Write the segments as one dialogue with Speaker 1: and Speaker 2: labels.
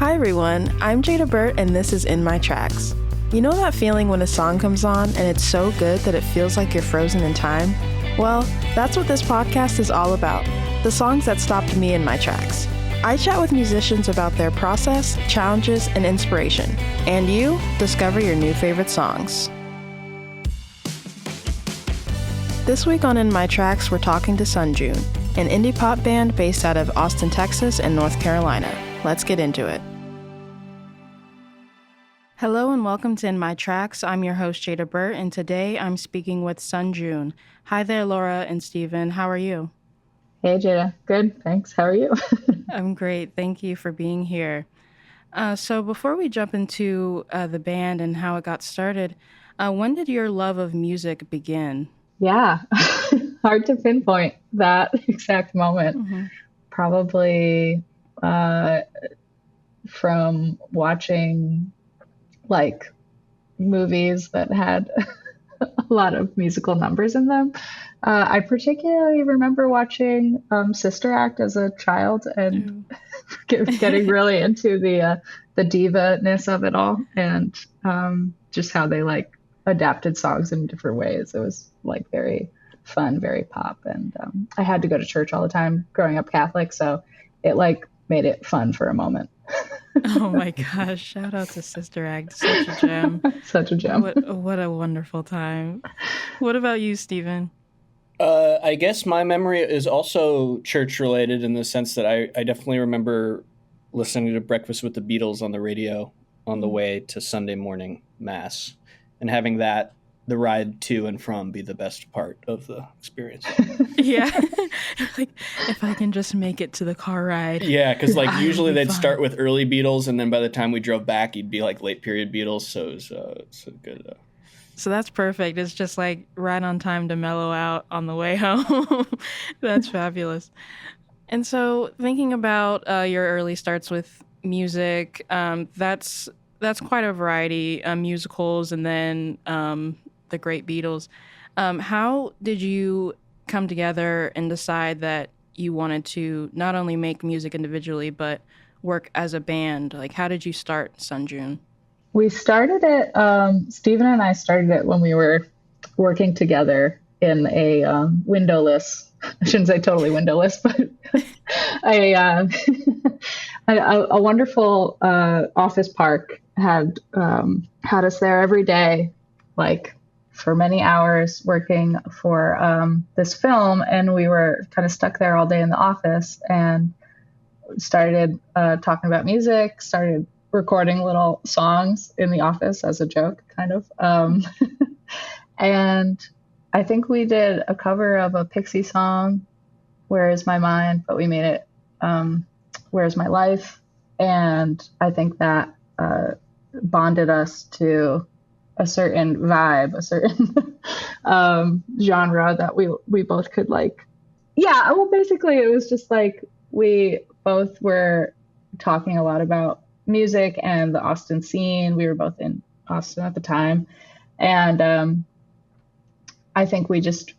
Speaker 1: Hi everyone, I'm Jada Burt and this is In My Tracks. You know that feeling when a song comes on and it's so good that it feels like you're frozen in time? Well, that's what this podcast is all about, the songs that stopped me in my tracks. I chat with musicians about their process, challenges, and inspiration. And you discover your new favorite songs. This week on In My Tracks, we're talking to Sunjune, an indie pop band based out of Austin, Texas and North Carolina. Let's get into it. Hello and welcome to In My Tracks. I'm your host, Jada Burt, and today I'm speaking with Sunjune. Hi there, Laura and Steven. How are you?
Speaker 2: Hey, Jada. Good, thanks. How are you?
Speaker 1: I'm great. Thank you for being here. So before we jump into the band and how it got started, when did your love of music begin?
Speaker 2: Yeah, hard to pinpoint that exact moment.
Speaker 1: Mm-hmm.
Speaker 2: Probably from watching like movies that had a lot of musical numbers in them. I particularly remember watching Sister Act as a child and getting really into the diva-ness of it all, and just how they like adapted songs in different ways. It was like very fun, very pop, and I had to go to church all the time growing up Catholic, so it like made it fun for a moment.
Speaker 1: Oh my gosh, shout out to Sister Act, such a gem.
Speaker 2: Such a gem.
Speaker 1: What a wonderful time. What about you, Steven?
Speaker 3: I guess my memory is also church related in the sense that I definitely remember listening to Breakfast with the Beatles on the radio on the way to Sunday morning mass and having that, the ride to and from, be the best part of the experience.
Speaker 1: Yeah. Like, if I can just make it to the car ride.
Speaker 3: Yeah, because like usually they'd
Speaker 1: fine.
Speaker 3: start with early Beatles, and then by the time we drove back, you'd be like late period Beatles. So it's a good.
Speaker 1: So that's perfect. It's just like right on time to mellow out on the way home. That's fabulous. And so thinking about your early starts with music, that's quite a variety, musicals and then the great Beatles. How did you come together and decide that you wanted to not only make music individually, but work as a band? Like, how did you start Sunjune?
Speaker 2: We started it, Stephen and I started it when we were working together in a windowless, I shouldn't say totally windowless, but a wonderful office park had us there every day, like for many hours working for this film. And we were kind of stuck there all day in the office and started talking about music, started recording little songs in the office as a joke, kind of. And I think we did a cover of a Pixie song, Where Is My Mind? But we made it Where's My Life? And I think that bonded us to a certain vibe, a certain genre that we both could like. Yeah, well, basically it was just like we both were talking a lot about music and the Austin scene. We were both in Austin at the time. And I think we just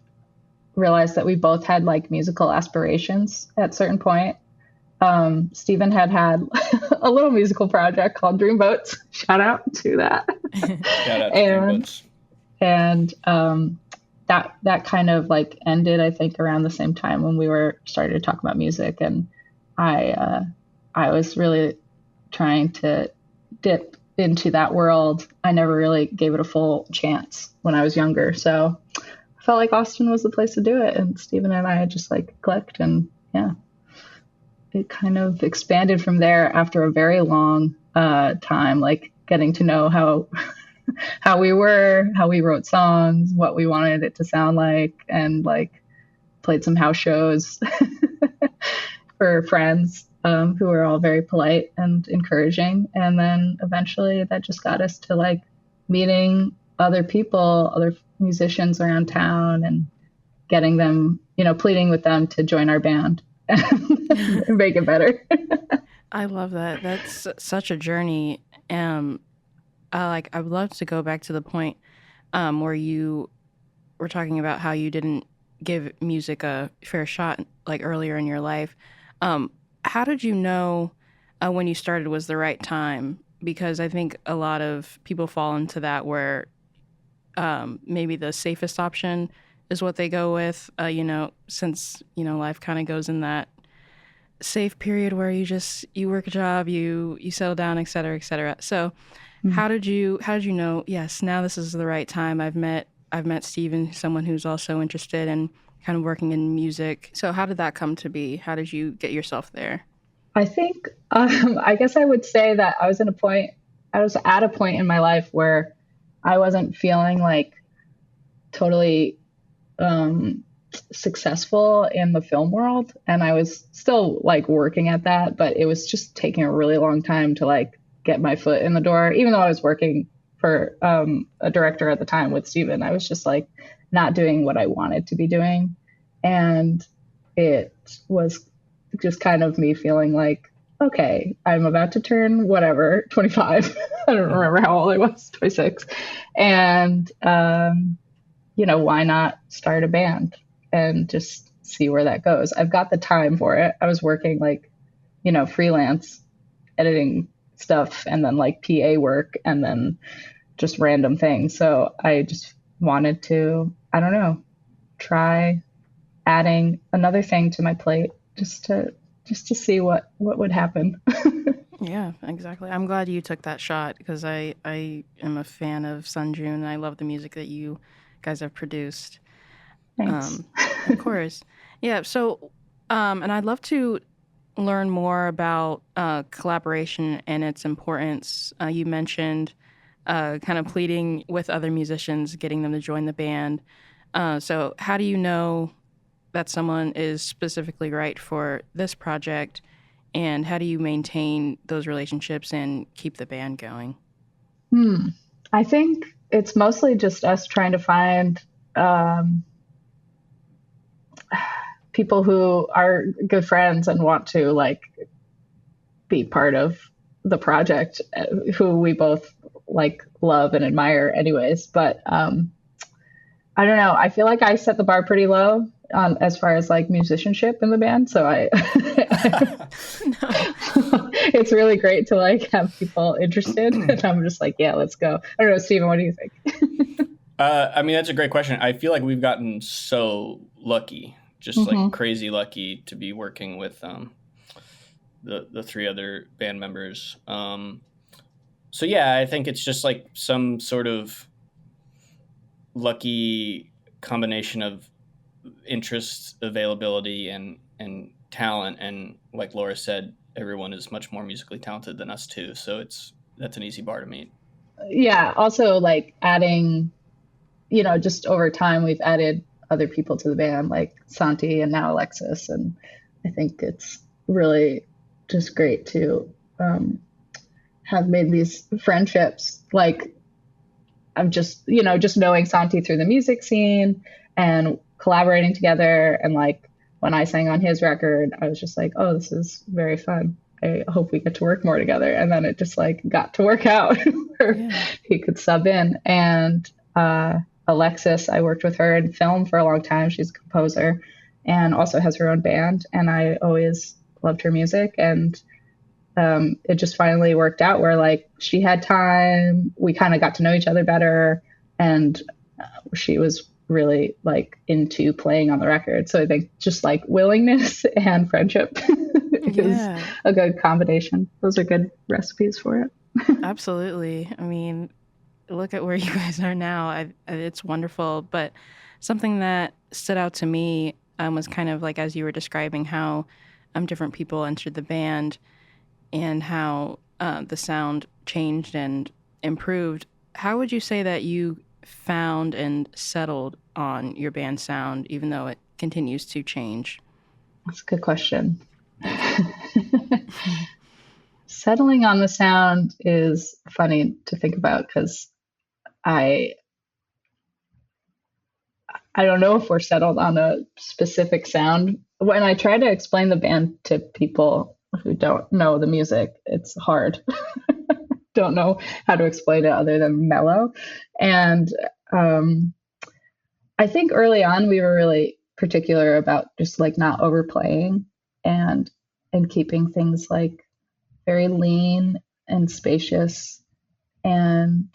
Speaker 2: realized that we both had like musical aspirations at a certain point. Stephen had a little musical project called Dreamboats. Shout out to that.
Speaker 3: Shout out to Dreamboats.
Speaker 2: And that kind of like ended, I think, around the same time when we were starting to talk about music. And I was really trying to dip into that world. I never really gave it a full chance when I was younger. So I felt like Austin was the place to do it. And Stephen and I just like clicked, and yeah, it kind of expanded from there after a very long time, like getting to know how we wrote songs, what we wanted it to sound like, and like played some house shows for friends who were all very polite and encouraging. And then eventually that just got us to like meeting other people, other musicians around town, and getting them, pleading with them to join our band and make it better.
Speaker 1: I love that. That's such a journey. I'd love to go back to the point where you were talking about how you didn't give music a fair shot like earlier in your life. How did you know when you started was the right time? Because I think a lot of people fall into that where maybe the safest option is what they go with, since, life kind of goes in that safe period where you work a job, you settle down, et cetera, et cetera. So how did you know, yes, now this is the right time? I've met Steven, someone who's also interested in kind of working in music. So how did that come to be? How did you get yourself there?
Speaker 2: I think, I guess I would say that I was at a point in my life where I wasn't feeling like totally um, successful in the film world. And I was still like working at that, but it was just taking a really long time to like get my foot in the door. Even though I was working for a director at the time with Steven, I was just like not doing what I wanted to be doing. And it was just kind of me feeling like, okay, I'm about to turn whatever, 25. I don't remember how old I was, 26. And, why not start a band and just see where that goes? I've got the time for it. I was working like, freelance editing stuff and then like PA work and then just random things. So I just wanted to, I don't know, try adding another thing to my plate just to see what would happen.
Speaker 1: Yeah, exactly. I'm glad you took that shot because I am a fan of Sun June and I love the music that you guys have produced.
Speaker 2: Thanks.
Speaker 1: Um, of course. Yeah. So, and I'd love to learn more about collaboration and its importance. You mentioned kind of pleading with other musicians, getting them to join the band. So, how do you know that someone is specifically right for this project? And how do you maintain those relationships and keep the band going?
Speaker 2: Hmm. I think it's mostly just us trying to find um, people who are good friends and want to like be part of the project, who we both like love and admire anyways. But I don't know. I feel like I set the bar pretty low as far as like musicianship in the band. So
Speaker 1: No.
Speaker 2: it's really great to like have people interested. And I'm just like, yeah, let's go. I don't know, Steven, what do you think?
Speaker 3: I mean, that's a great question. I feel like we've gotten so lucky, just like
Speaker 2: Mm-hmm.
Speaker 3: crazy lucky to be working with the three other band members. So yeah, I think it's just like some sort of lucky combination of interest, availability, and talent. And like Laura said, everyone is much more musically talented than us too. So that's an easy bar to meet.
Speaker 2: Yeah. Also, like adding, just over time, we've added other people to the band, like Santi and now Alexis. And I think it's really just great to have made these friendships. Like, I'm just knowing Santi through the music scene and collaborating together. And like when I sang on his record, I was just like, oh, this is very fun. I hope we get to work more together. And then it just like got to work out where
Speaker 1: Yeah.
Speaker 2: he could sub in. And Alexis, I worked with her in film for a long time. She's a composer and also has her own band. And I always loved her music. And it just finally worked out where like she had time, we kind of got to know each other better, and she was really like into playing on the record. So I think just like willingness and friendship is
Speaker 1: Yeah,
Speaker 2: a good combination. Those are good recipes for it.
Speaker 1: absolutely. I mean, look at where you guys are now. It's wonderful. But something that stood out to me was kind of like as you were describing how different people entered the band and how the sound changed and improved. How would you say that you found and settled on your band sound, even though it continues to change?
Speaker 2: That's a good question.
Speaker 1: Thank you.
Speaker 2: Settling on the sound is funny to think about because I I don't know if we're settled on a specific sound. When I try to explain the band to people who don't know the music, it's hard. Don't know how to explain it other than mellow. And um, I think early on we were really particular about just like not overplaying and keeping things like very lean and spacious, and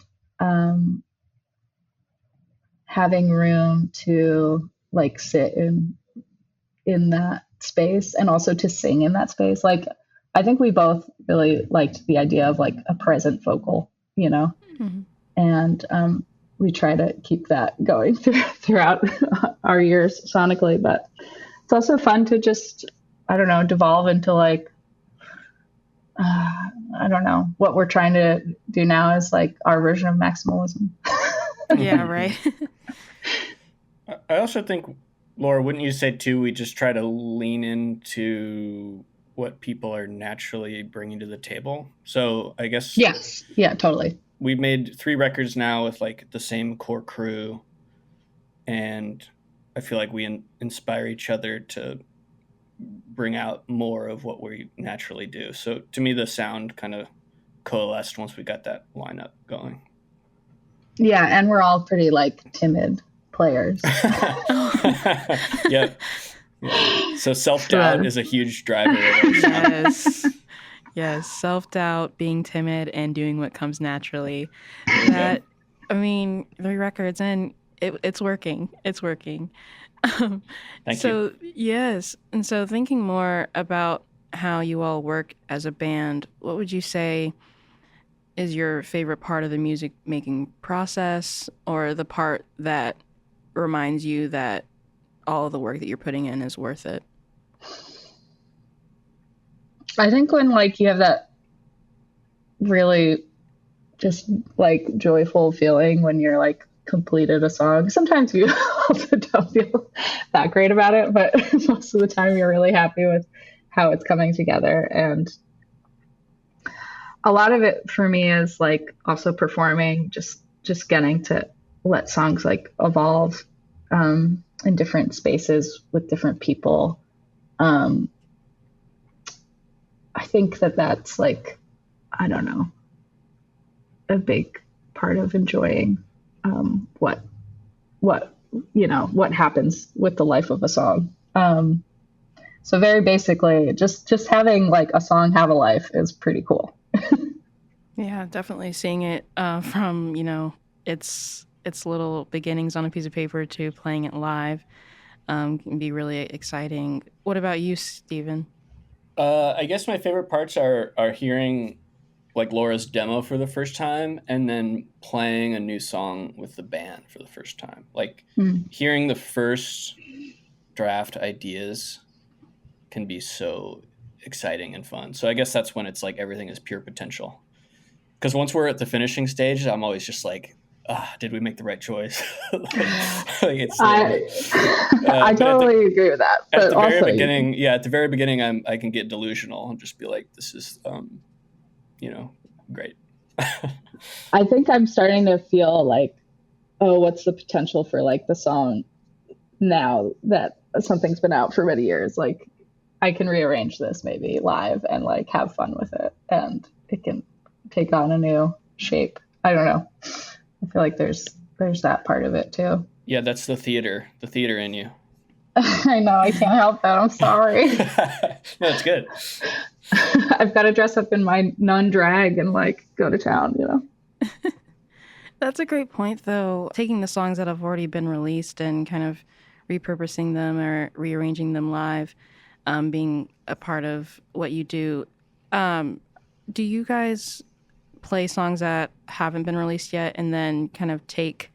Speaker 2: having room to like sit in that space and also to sing in that space. Like, I think we both really liked the idea of like a present vocal,
Speaker 1: Mm-hmm.
Speaker 2: and we try to keep that going throughout our years sonically. But it's also fun to just, I don't know, devolve into like, I don't know, what we're trying to do now is like our version of maximalism.
Speaker 1: Yeah, right.
Speaker 3: I also think, Laura, wouldn't you say too, we just try to lean into what people are naturally bringing to the table? So I guess
Speaker 2: Yes. Yeah, totally.
Speaker 3: we've made 3 records now with like the same core crew, and I feel like we inspire each other to bring out more of what we naturally do. So to me, the sound kind of coalesced once we got that lineup going.
Speaker 2: Yeah, and we're all pretty like timid players.
Speaker 3: Yep. Yeah. So self-doubt is a huge driver of our sound.
Speaker 1: Yes, self-doubt, being timid, and doing what comes naturally.
Speaker 3: There you
Speaker 1: That,
Speaker 3: go.
Speaker 1: I mean, 3 records and it's working. It's working.
Speaker 3: Thank you.
Speaker 1: So, yes. And so thinking more about how you all work as a band, what would you say is your favorite part of the music making process, or the part that reminds you that all of the work that you're putting in is worth it?
Speaker 2: I think when like you have that really just like joyful feeling when you're like completed a song. Sometimes you also don't feel that great about it, but most of the time you're really happy with how it's coming together. And a lot of it for me is like also performing, just getting to let songs like evolve in different spaces with different people. I think that's like, I don't know, a big part of enjoying what happens with the life of a song. So very basically, just having like a song have a life is pretty cool.
Speaker 1: Yeah, definitely seeing it from, its little beginnings on a piece of paper to playing it live can be really exciting. What about you, Steven?
Speaker 3: I guess my favorite parts are hearing like Laura's demo for the first time and then playing a new song with the band for the first time. Like hearing the first draft ideas can be so exciting and fun. So I guess that's when it's like everything is pure potential. Because once we're at the finishing stage, I'm always just like, did we make the right choice?
Speaker 2: I totally agree with that. But
Speaker 3: At the very beginning, at the very beginning, I can get delusional and just be like, this is, great.
Speaker 2: I think I'm starting to feel like, oh, what's the potential for like the song now that something's been out for many years? Like, I can rearrange this maybe live and like have fun with it, and it can take on a new shape. I don't know. I feel like there's that part of it too.
Speaker 3: Yeah, that's the theater in you.
Speaker 2: I know, I can't help that. I'm sorry.
Speaker 3: No, it's good.
Speaker 2: I've got to dress up in my nun drag and like go to town,
Speaker 1: That's a great point, though. Taking the songs that have already been released and kind of repurposing them or rearranging them live, being a part of what you do. Do you guys play songs that haven't been released yet and then kind of take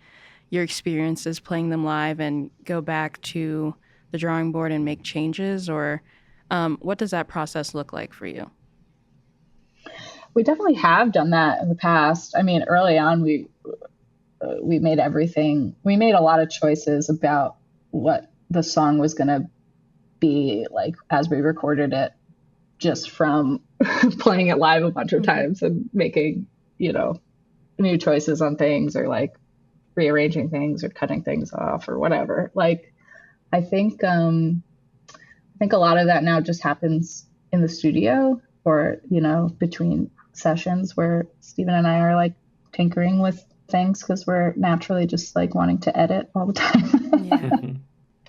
Speaker 1: your experiences playing them live and go back to the drawing board and make changes? Or what does that process look like for you?
Speaker 2: We definitely have done that in the past. I mean, early on, we made everything. We made a lot of choices about what the song was going to be like as we recorded it, just from playing it live a bunch of times and making, new choices on things, or like rearranging things or cutting things off or whatever. Like, I think a lot of that now just happens in the studio, or, between sessions where Stephen and I are like tinkering with things because we're naturally just like wanting to edit all the time.
Speaker 1: Yeah.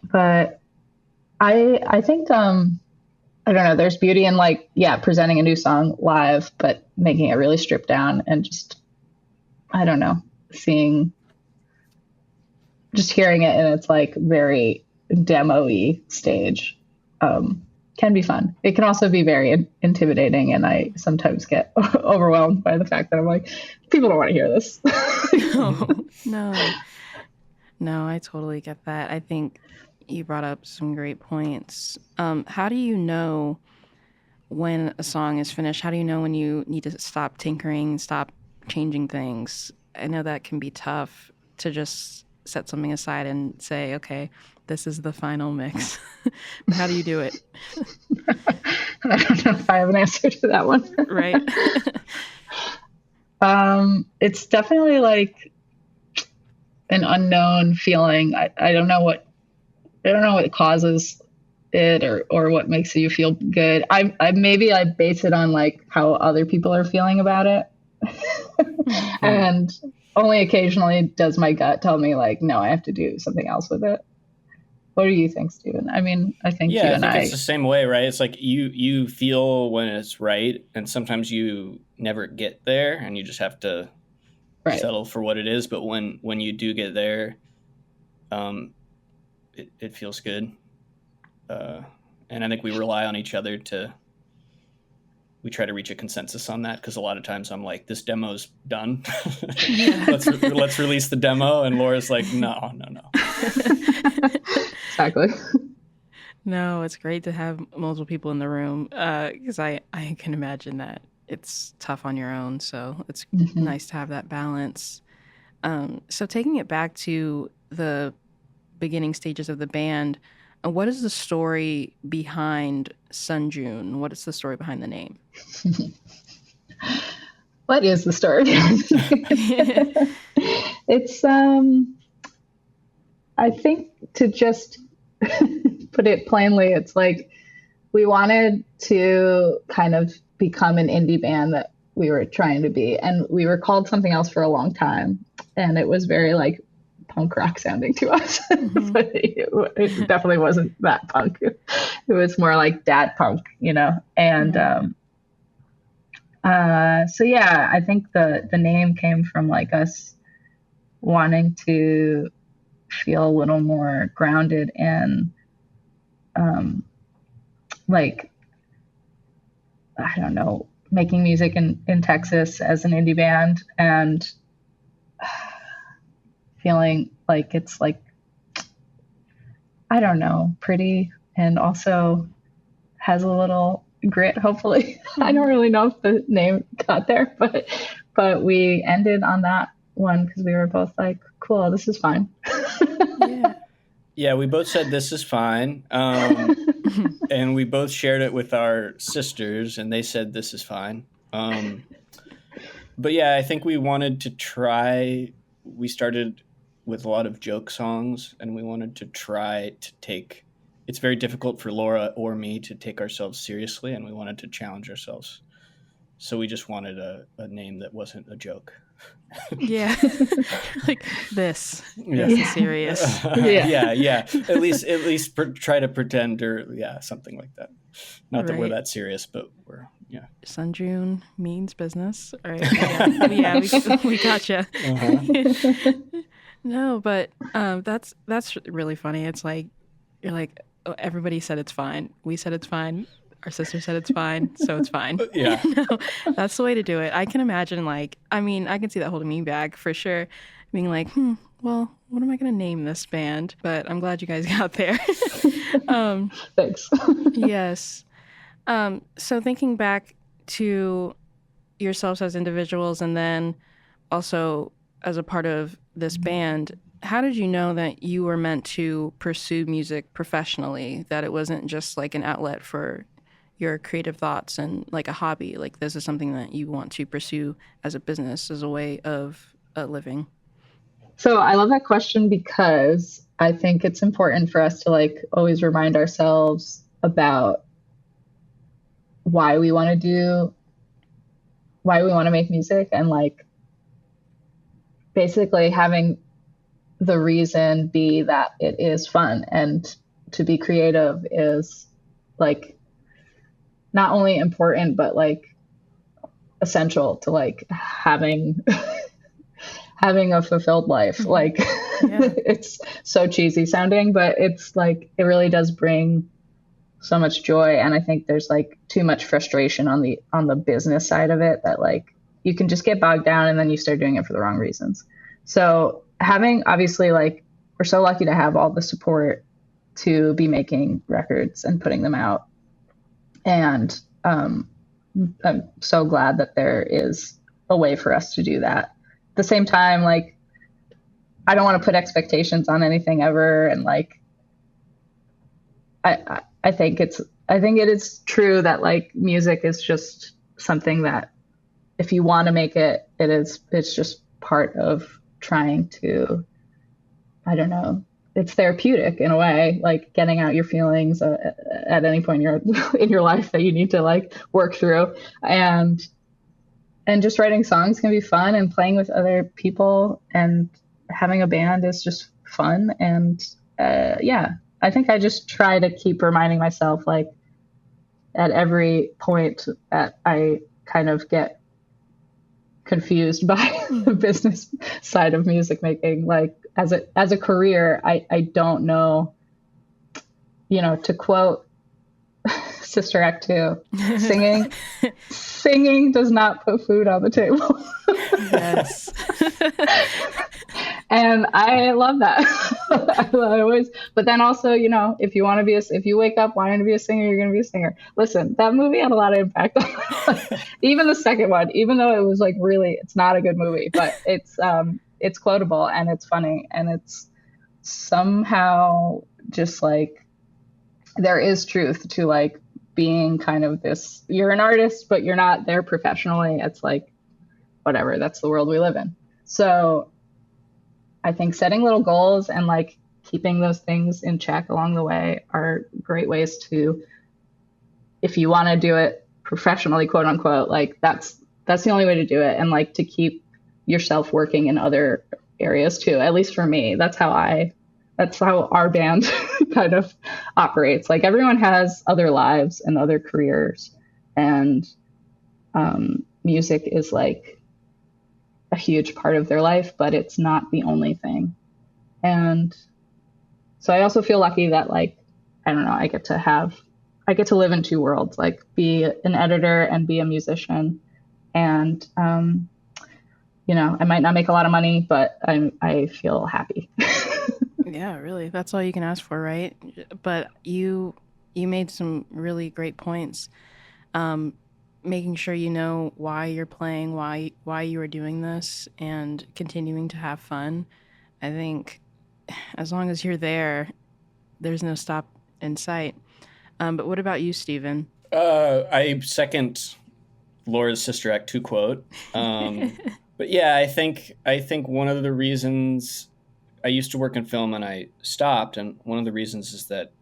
Speaker 2: But I think I don't know, there's beauty in like, yeah, presenting a new song live, but making it really stripped down and just, I don't know, just hearing it in its like very demo-y stage can be fun. It can also be very intimidating, and I sometimes get overwhelmed by the fact that I'm like, people don't want to hear this.
Speaker 1: No, I totally get that. I think you brought up some great points. How do you know when a song is finished? How do you know when you need to stop tinkering, stop changing things? I know that can be tough to just set something aside and say, okay, this is the final mix. How do you do it?
Speaker 2: I don't know if I have an answer to that one.
Speaker 1: Right.
Speaker 2: It's definitely like an unknown feeling. I don't know what causes it or what makes you feel good. I maybe I base it on like how other people are feeling about it. And only occasionally does my gut tell me like, no, I have to do something else with it. What do you think, Stephen? I mean, I think you and
Speaker 3: it's the same way, right? It's like you feel when it's right, and sometimes you never get there, and you just have to settle for what it is. But when you do get there, it feels good, and I think we rely on each other we try to reach a consensus on that, because a lot of times I'm like, this demo's done. let's release the demo, and Laura's like, no.
Speaker 2: Exactly.
Speaker 1: No, it's great to have multiple people in the room, because I can imagine that it's tough on your own. So it's nice to have that balance. So taking it back to the beginning stages of the band, what is the story behind Sun June? What is the story behind the name?
Speaker 2: What is the story? It's I think, to just put it plainly, it's like we wanted to kind of become an indie band that we were trying to be, and we were called something else for a long time, and it was very like punk rock sounding to us. But it definitely wasn't that punk. It was more like dad punk, and so yeah, I think the name came from like us wanting to feel a little more grounded in like, I don't know, making music in Texas as an indie band, and feeling like it's like, I don't know, pretty, and also has a little grit, hopefully. I don't really know if the name got there, but we ended on that one because we were both like, cool, this is fine.
Speaker 3: Yeah, we both said this is fine. And we both shared it with our sisters, and they said this is fine. But yeah, I think we wanted to try. We started with a lot of joke songs, and we wanted to try to take. It's very difficult for Laura or me to take ourselves seriously, and we wanted to challenge ourselves. So we just wanted a name that wasn't a joke.
Speaker 1: Yeah. Like this is serious.
Speaker 3: Yeah. At least try to pretend, or something like that. Not that we're that serious, but we're
Speaker 1: Sun June means business. All right. Yeah, we gotcha. No, but that's really funny. It's like you're like, oh, everybody said it's fine. We said it's fine. Our sister said it's fine, so it's fine.
Speaker 3: Yeah.
Speaker 1: No, that's the way to do it. I can imagine, I can see that holding me back for sure. Being like, well, what am I going to name this band? But I'm glad you guys got there.
Speaker 2: Thanks.
Speaker 1: Yes. So thinking back to yourselves as individuals, and then also as a part of this band, how did you know that you were meant to pursue music professionally, that it wasn't just like an outlet for your creative thoughts and like a hobby? Like, this is something that you want to pursue as a business, as a way of living?
Speaker 2: So I love that question, because I think it's important for us to like always remind ourselves about why we want to make music, and like basically having the reason be that it is fun, and to be creative is like not only important, but like essential to like having having a fulfilled life. Like it's so cheesy sounding, but it's like it really does bring so much joy. And I think there's like too much frustration on the business side of it, that like you can just get bogged down and then you start doing it for the wrong reasons. So having, obviously, like, we're so lucky to have all the support to be making records and putting them out. And I'm so glad that there is a way for us to do that. At the same time, like, I don't want to put expectations on anything ever. And like, I think it is true that like music is just something that if you want to make it, it's just part of trying to, I don't know, it's therapeutic in a way, like getting out your feelings at any point in your life that you need to like work through. And just writing songs can be fun, and playing with other people and having a band is just fun. And I think I just try to keep reminding myself, like, at every point that I kind of get confused by the business side of music making, like as a career, I don't know, to quote Sister Act 2, singing does not put food on the table.
Speaker 1: Yes.
Speaker 2: And I love that. I always, but then also, if you wake up wanting to be a singer, you're going to be a singer. Listen, that movie had a lot of impact on my life. Even the second one, even though it was like really, it's not a good movie, but it's quotable and it's funny, and it's somehow just like, there is truth to like being kind of this, you're an artist, but you're not there professionally. It's like, whatever, that's the world we live in. So I think setting little goals and like keeping those things in check along the way are great ways to, if you want to do it professionally, quote unquote, like that's the only way to do it. And like to keep yourself working in other areas too. At least for me, that's how our band kind of operates. Like, everyone has other lives and other careers, and music is like a huge part of their life, but it's not the only thing. And so I also feel lucky that, like, I don't know, I get to live in two worlds, like be an editor and be a musician. And, I might not make a lot of money, but I feel happy.
Speaker 1: Yeah, really. That's all you can ask for, right? But you made some really great points. Making sure you know why you're playing, why you are doing this, and continuing to have fun. I think as long as you're there, there's no stop in sight. But what about you, Stephen?
Speaker 3: I second Laura's Sister Act 2 quote. But yeah, I think one of the reasons I used to work in film and I stopped, and one of the reasons is that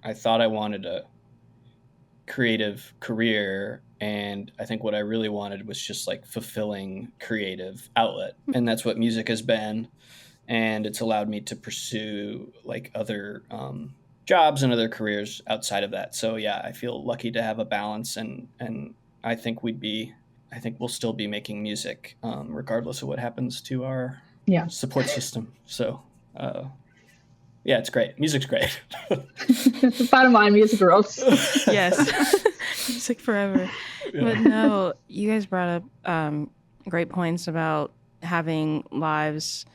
Speaker 3: I thought I wanted a creative career, and I think what I really wanted was just like fulfilling creative outlet, and that's what music has been, and it's allowed me to pursue like other jobs and other careers outside of that. So yeah, I feel lucky to have a balance, and I think we'll still be making music regardless of what happens to our support system. So yeah, it's great. Music's great.
Speaker 2: Bottom line, music rules.
Speaker 1: Yes. Music forever. Yeah. But no, you guys brought up great points about having lives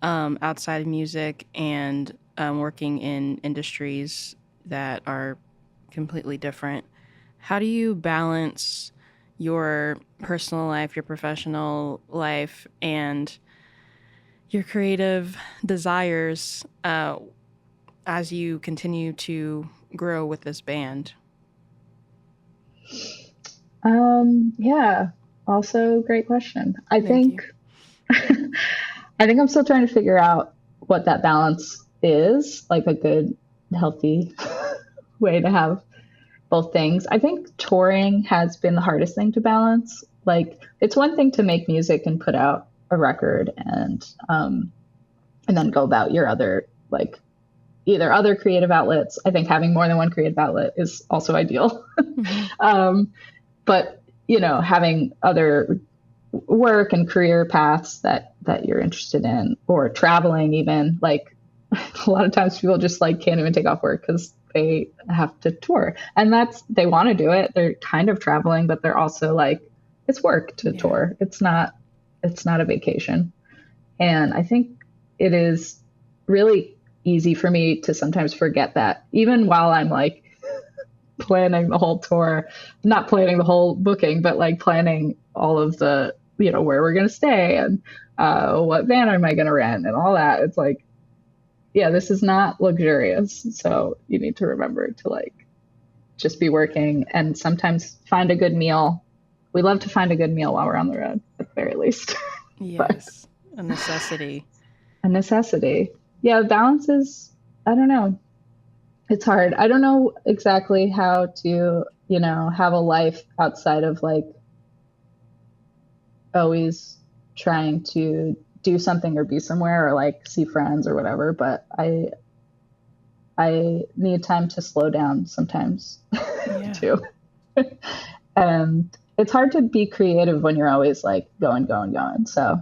Speaker 1: outside of music and working in industries that are completely different. How do you balance your personal life, your professional life, and your creative desires as you continue to grow with this band?
Speaker 2: Yeah, also great question. I think I'm still trying to figure out what that balance is, like a good, healthy way to have both things. I think touring has been the hardest thing to balance. Like, it's one thing to make music and put out a record and then go about your other, like, either other creative outlets. I think having more than one creative outlet is also ideal. But, having other work and career paths that you're interested in, or traveling even, like a lot of times people just like can't even take off work because they have to tour, and they want to do it. They're kind of traveling, but they're also like, it's work to tour. It's not a vacation. And I think it is really easy for me to sometimes forget that, even while I'm like planning the whole tour, not planning the whole booking, but like planning all of the, where we're going to stay and what van am I going to rent and all that. It's like, yeah, this is not luxurious. So you need to remember to like just be working and sometimes find a good meal. We love to find a good meal while we're on the road, at the very least.
Speaker 1: Yes, a necessity.
Speaker 2: A necessity. Yeah, balance is, I don't know. It's hard. I don't know exactly how to, have a life outside of like always trying to do something or be somewhere or like see friends or whatever. But I need time to slow down sometimes too. And it's hard to be creative when you're always like going. So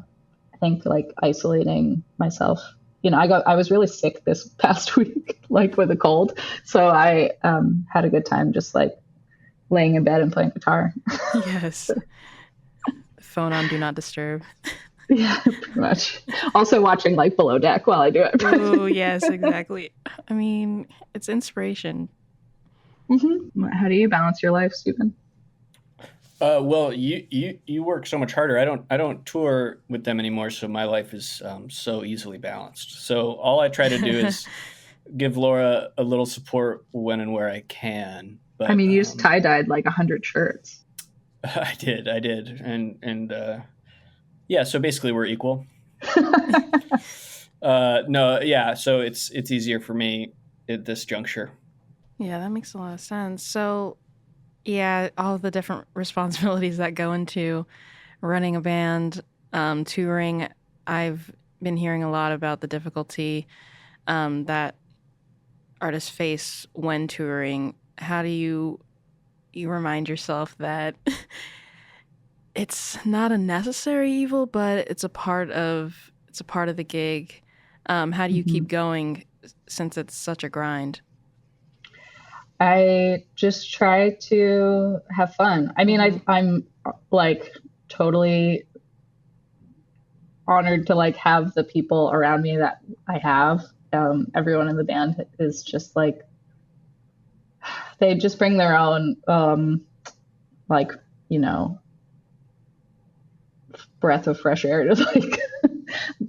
Speaker 2: I think like isolating myself, I was really sick this past week, like with a cold. So I had a good time just like laying in bed and playing guitar.
Speaker 1: Yes. Phone on Do Not Disturb.
Speaker 2: Yeah, pretty much. Also watching like Below Deck while I do it.
Speaker 1: Oh, yes, exactly. I mean, it's inspiration.
Speaker 2: Mm-hmm. How do you balance your life, Stephen?
Speaker 3: Well, you work so much harder. I don't tour with them anymore, so my life is so easily balanced. So all I try to do is give Laura a little support when and where I can. But
Speaker 2: I mean, you just tie-dyed like 100 shirts.
Speaker 3: I did, and yeah. So basically, we're equal. No, yeah. So it's easier for me at this juncture.
Speaker 1: Yeah, that makes a lot of sense. So, yeah, all the different responsibilities that go into running a band, touring. I've been hearing a lot about the difficulty that artists face when touring. How do you remind yourself that it's not a necessary evil, but it's a part of the gig? How do you keep going since it's such a grind?
Speaker 2: I just try to have fun. I mean, I'm like totally honored to like have the people around me that I have. Everyone in the band is just like, they just bring their own, like, breath of fresh air to like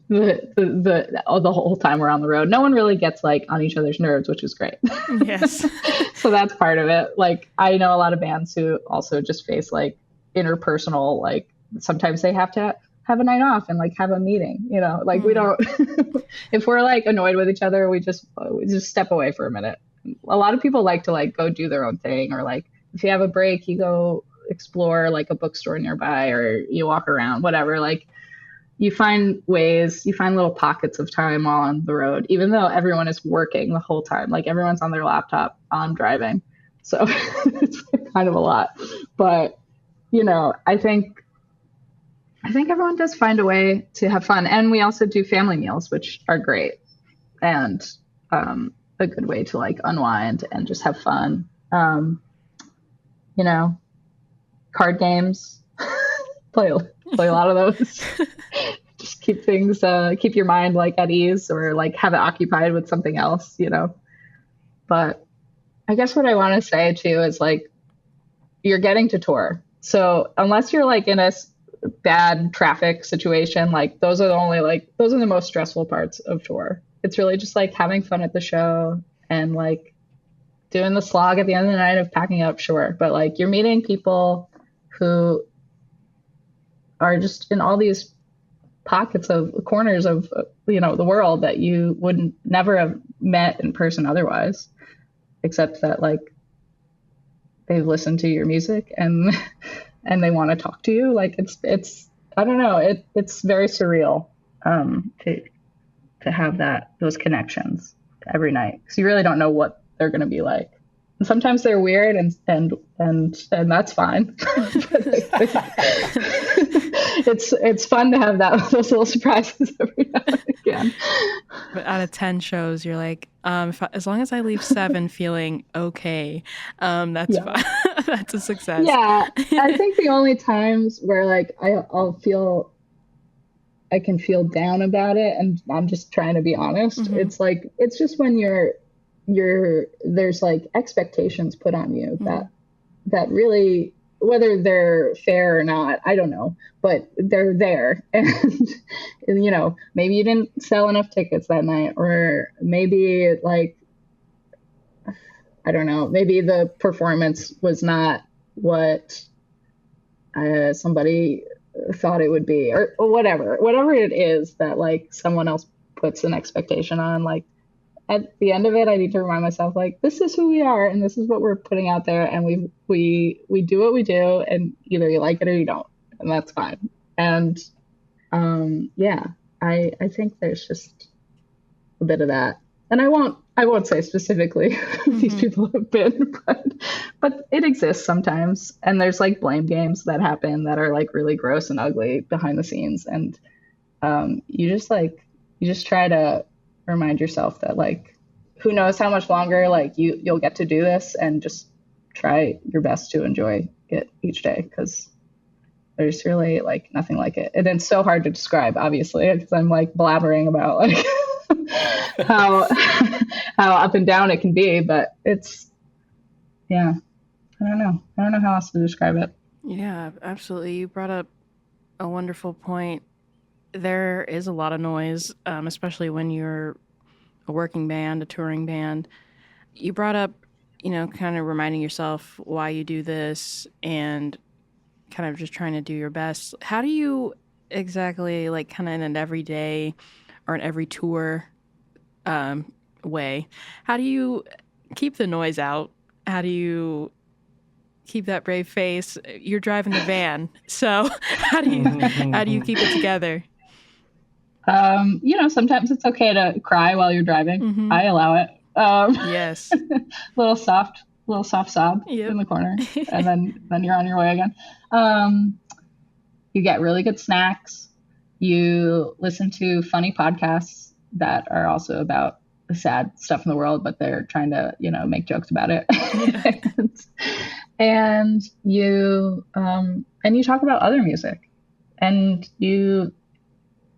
Speaker 2: the whole time we're on the road. No one really gets like on each other's nerves, which is great.
Speaker 1: Yes.
Speaker 2: So that's part of it. Like I know a lot of bands who also just face like interpersonal, like sometimes they have to have a night off and like have a meeting, like we don't, if we're like annoyed with each other, we just step away for a minute. A lot of people like to like go do their own thing, or like if you have a break, you go explore like a bookstore nearby, or you walk around, whatever. Like you find little pockets of time while on the road, even though everyone is working the whole time. Like everyone's on their laptop, I'm driving. So it's kind of a lot. But, I think everyone does find a way to have fun. And we also do family meals, which are great. And a good way to like unwind and just have fun. Card games, play a lot of those. Just keep your mind like at ease, or like have it occupied with something else, But I guess what I want to say too is like, you're getting to tour. So unless you're like in a bad traffic situation, like those are the most stressful parts of tour. It's really just like having fun at the show and like doing the slog at the end of the night of packing up, sure. But like you're meeting people who are just in all these pockets of corners of, the world that you wouldn't never have met in person otherwise, except that like they've listened to your music and they want to talk to you. Like it's I don't know, it's very surreal to have those connections. every night, because you really don't know what they're going to be like. And sometimes they're weird, and that's fine. It's fun to have those little surprises every now and again.
Speaker 1: But out of 10 shows, you're like, as long as I leave 7 feeling okay, that's fine. That's a success.
Speaker 2: Yeah, I think the only times where like I can feel down about it, and I'm just trying to be honest.
Speaker 1: Mm-hmm.
Speaker 2: It's just when there's like expectations put on you that really, whether they're fair or not, I don't know, but they're there. And maybe you didn't sell enough tickets that night, or maybe like, I don't know, maybe the performance was not what somebody thought it would be, or whatever it is that like someone else puts an expectation on. Like, at the end of it, I need to remind myself, like, this is who we are, and this is what we're putting out there, and we do what we do, and either you like it or you don't, and that's fine. And I think there's just a bit of that, and I won't say specifically who these people have been, but it exists sometimes, and there's like blame games that happen that are like really gross and ugly behind the scenes, and you just try to remind yourself that like, who knows how much longer like you'll get to do this, and just try your best to enjoy it each day, because there's really like nothing like it. And it's so hard to describe, obviously, because I'm like blabbering about like how up and down it can be, but it's, I don't know how else to describe it.
Speaker 1: Yeah, absolutely. You brought up a wonderful point. There is a lot of noise, especially when you're a working band, a touring band. You brought up, kind of reminding yourself why you do this and kind of just trying to do your best. How do you exactly, like, kind of in an everyday or an every tour way, how do you keep the noise out? How do you keep that brave face? You're driving the van, so how do you keep it together?
Speaker 2: Sometimes it's okay to cry while you're driving. I allow it.
Speaker 1: Yes.
Speaker 2: little soft sob in the corner, and then you're on your way again. You get really good snacks. You listen to funny podcasts that are also about the sad stuff in the world, but they're trying to, make jokes about it. and you talk about other music, and you,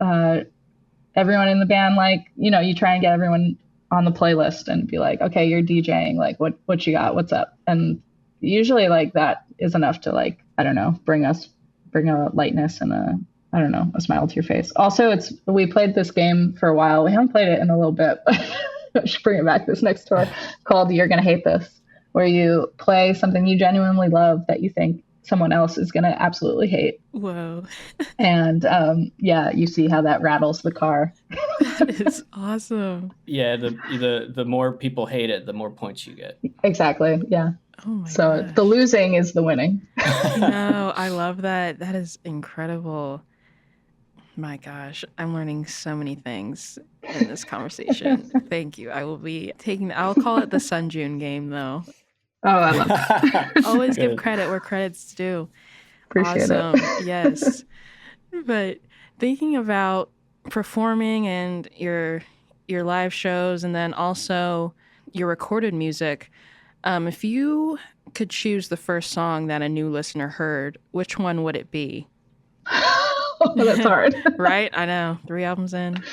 Speaker 2: everyone in the band, like, you try and get everyone on the playlist and be like, okay, you're DJing, like, what you got, what's up? And usually like that is enough to, like, I don't know, bring a lightness and a smile to your face. Also, we played this game for a while. We haven't played it in a little bit, but I should bring it back this next tour, called You're Gonna Hate This, where you play something you genuinely love that you think someone else is going to absolutely hate.
Speaker 1: Whoa.
Speaker 2: And you see how that rattles the car.
Speaker 1: That is awesome.
Speaker 3: Yeah, the more people hate it, the more points you get.
Speaker 2: Exactly, yeah.
Speaker 1: Oh my
Speaker 2: So
Speaker 1: gosh.
Speaker 2: The losing is the winning.
Speaker 1: No, I love that. That is incredible. My gosh, I'm learning so many things in this conversation. Thank you. I'll call it the Sun June game, though.
Speaker 2: Oh, I love it.
Speaker 1: Always give credit where credit's due.
Speaker 2: Appreciate
Speaker 1: it. Yes. But thinking about performing and your live shows, and then also your recorded music, if you could choose the first song that a new listener heard, which one would it be?
Speaker 2: Oh, that's hard.
Speaker 1: Right? I know. 3 albums in.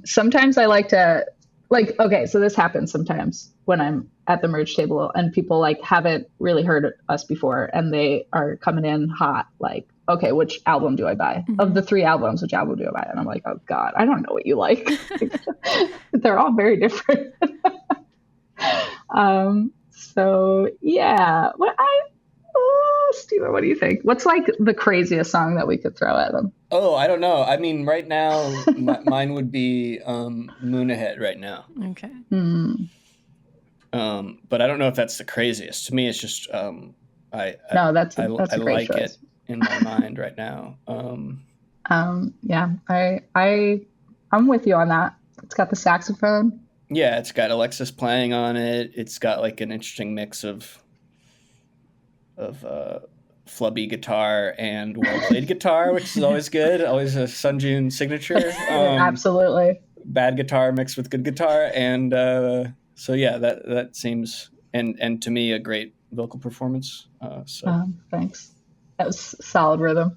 Speaker 2: Sometimes I like to, like, okay, so this happens sometimes when I'm at the merge table and people like haven't really heard us before and they are coming in hot, like, okay, which album do I buy? Of the 3 albums, which album do I buy? And I'm like, oh God, I don't know what you like. They're all very different. So yeah, Steven, what do you think? What's like the craziest song that we could throw at them?
Speaker 3: Oh, I don't know. I mean, right now, mine would be Moon Ahead right now.
Speaker 1: Okay.
Speaker 3: But I don't know if that's the craziest. To me, it's just I
Speaker 2: that's a great
Speaker 3: like
Speaker 2: choice.
Speaker 3: it in my mind right now.
Speaker 2: I'm with you on that. It's got the saxophone.
Speaker 3: Yeah, it's got Alexis playing on it. It's got like an interesting mix of flubby guitar and well played guitar, which is always good. Always a Sunjun signature.
Speaker 2: Absolutely.
Speaker 3: Bad guitar mixed with good guitar, and so yeah, that seems and to me a great vocal performance.
Speaker 2: Thanks. That was solid rhythm.